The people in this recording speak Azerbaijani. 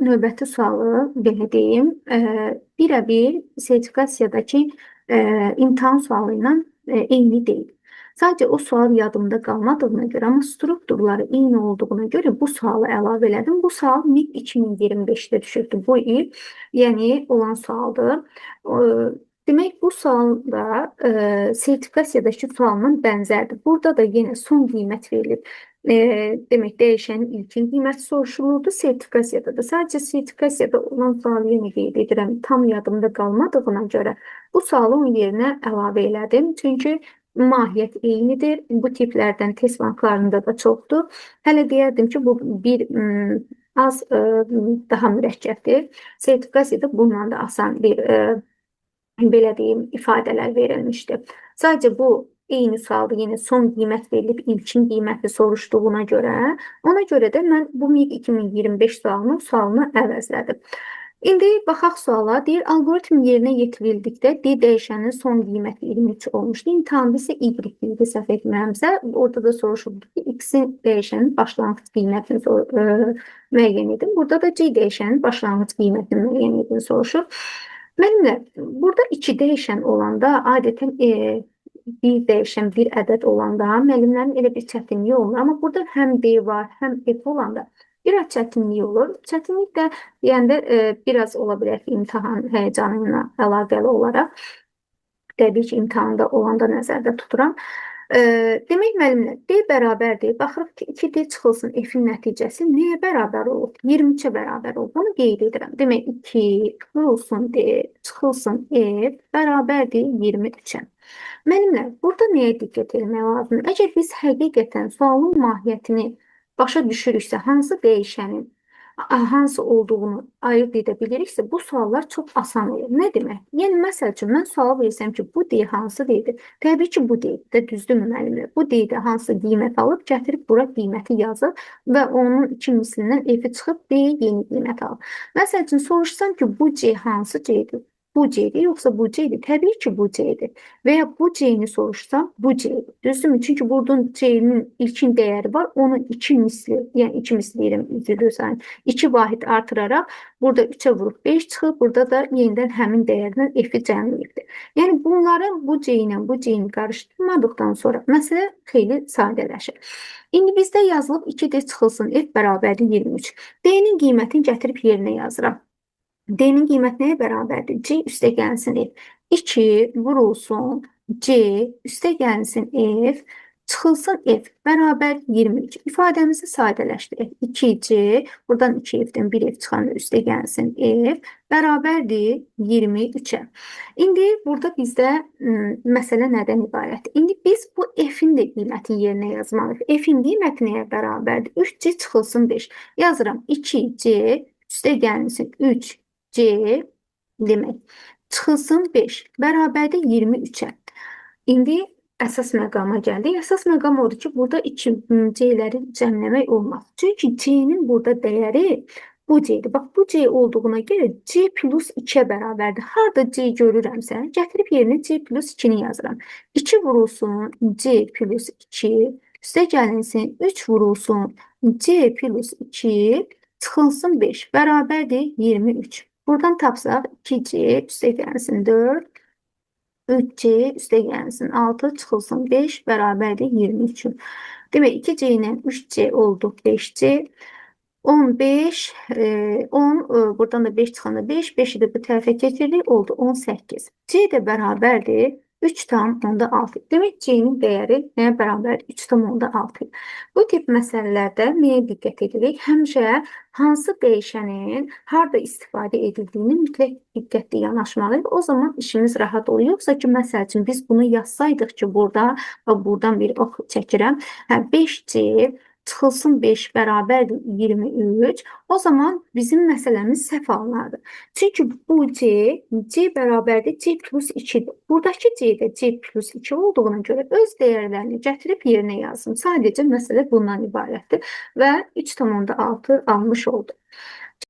növbəti sualı belə deyim, birəbir sertifikasiyadakı imtahan sualı ilə eyni deyil. Sadəcə o sual yadımda qalmadığına görə, amma strukturları eyni olduğuna görə bu sualı əlavə elədim. Bu sual MİQ 2025-də düşübdü bu il, yəni olan sualdır. Demək, bu sual da sertifikasiyadakı sualla bənzərdir. Burada da yenə son qiymət verilib. Demək, dəyişənin ilkin qiyməti soruşulurdu, sertifikasiyada da. Sadəcə sertifikasiyada olan sualı yenə qeyd edirəm, tam yadımda qalmadığına görə bu sualı onun yerinə əlavə elədim. Çünki mahiyyət eynidir. Bu tiplərdən test banklarında da çoxdur. Hələ deyərdim ki, bu bir az daha mürəkkəbdir. Sertifikasiyada bundan da asan bir belə deyim, ifadələr verilmişdir. Sadəcə bu eyni sualda yenə son qiymət verilib ilkin qiyməti soruşduğuna görə, ona görə də mən bu MİQ 2025 sualını əvəzlədim. İndi baxaq suala. Deyir, algoritm yerinə yetirildikdə D dəyişənin son qiyməti 23 olmuşdu. İmtahanda isə Y idi, səhv etmirəmsə. Orada da soruşuldu ki, X-in dəyişənin başlanğıc qiymətini müəyyən edin. Burada da C dəyişənin başlanğıc qiymətini müəyyən edin soruşur. Mənimlə, burada 2 dəyişən olanda, adətən bir dəyişən, bir ədəd olanda müəllimlərin elə bir çətinliyi olmur. Amma burada həm D var, həm F olanda biraz çətinlik olur. Çətinlik də deyəndə biraz ola bilər ki, imtahan həyəcanı ilə əlaqəli olaraq. Təbii ki, imtahanda olanda nəzərdə tuturam. Demək, müəllimlər, D bərabərdir. Baxırıq ki, 2D çıxılsın F-in nəticəsi nəyə bərabər olur? 23-ə bərabər olur. Bunu qeyd edirəm. Demək, 2 vurulsun D, çıxılsın F bərabərdir 23-ə. Müəllimlər, burada nəyə diqqət etmək lazımdır? Əgər biz həqiqətən sualın mahiyyətini başa düşürüksə, hansı dəyişənin hansı olduğunu ayırd edə biliriksə, bu suallar çox asan olur. Nə demək? Yəni, məsəl üçün, mən sual versəm ki, bu D hansı D-dir? Təbii ki, bu D-dir, düzdürmü müəllimlər? Bu D-də hansı qiymət alıb, gətirib bura qiyməti yazır və onun 2 mislindən F-i çıxıb D-yə yeni qiymət alır. Məsəl üçün, soruşsam ki, bu C hansı C-dir? Bu C-dir, yoxsa bu C-dir? Təbii ki, bu C-dir. Və ya bu C-ni soruşsam, bu C-dir. Düzdürmü? Çünki buradan C-nin ilkin dəyəri var, onun 2 misli, yəni 2 misli deyirəm, üzülürsən, 2 vahid artıraraq, burada 3-ə vurub 5 çıxıb, burada da yenidən həmin dəyərdən F-i cəmləyibdir. Yəni, bunların bu C ilə bu C-ni qarışdırmadıqdan sonra məsələ xeyli sadələşir. İndi bizdə yazılıb 2D çıxılsın F bərabərdir 23. D-nin qiymətini gətirib yerinə yazıram. D-nin qiyməti nəyə bərabərdir? C üstəgəlsin F. 2 vurulsun C üstəgəlsin F çıxılsın F bərabər 23. İfadəmizi sadələşdirək. 2C, buradan 2F-dən 1F çıxanda üstəgəlsin F bərabərdir 23-ə. İndi burada bizdə məsələ nədən ibarətdir? İndi biz bu F-in də qiymətini yerinə yazmalıyıq. F-in qiyməti nəyə bərabərdir? 3C çıxılsın 5. Yazıram 2C üstəgəlsin 3C demək, çıxılsın 5, bərabərdə 23-ə. İndi əsas məqama gəldik. Əsas məqam odur ki, burada 2 C-ləri cəmləmək olmaz. Çünki C-nin burada dəyəri bu C-dir. Bax, bu C olduğuna görə C plus 2-ə bərabərdir. Harada C görürəmsə, gətirib yerinə C plus 2-ni yazıram. 2 vurulsun C plus 2, üstə gəlinsin 3 vurulsun C plus 2, çıxılsın 5, bərabərdir 23. Buradan tapsaq 2C üstə gəlsin 4, 3C üstə gəlsin 6, çıxılsın 5, bərabərdir 23. Demək, 2C ilə 3C oldu 5C. 15, 10, buradan da 5 çıxanda 5, 5-i də bu tərəfə keçirdik, oldu 18. C də bərabərdir 3,6. Demək, C-nin dəyəri nəyə bərabərdir? 3,6. Bu tip məsələlərdə nəyə diqqət edirik? Həmişə hansı dəyişənin harada istifadə edildiyini mütləq diqqətli yanaşmalıyıq. O zaman işimiz rahat olur. Yoxsa ki, məsəl üçün, biz bunu yazsaydıq ki, buradan bir ox çəkirəm. 5C çıxılsın 5 bərabərdir 23. O zaman bizim məsələmiz səhv alınardı. Çünki bu C bərabərdir C plus 2-dir. Buradakı C də C plus 2 olduğuna görə öz dəyərlərini gətirib yerinə yazdım. Sadəcə məsələ bundan ibarətdir və 3,6 almış oldu.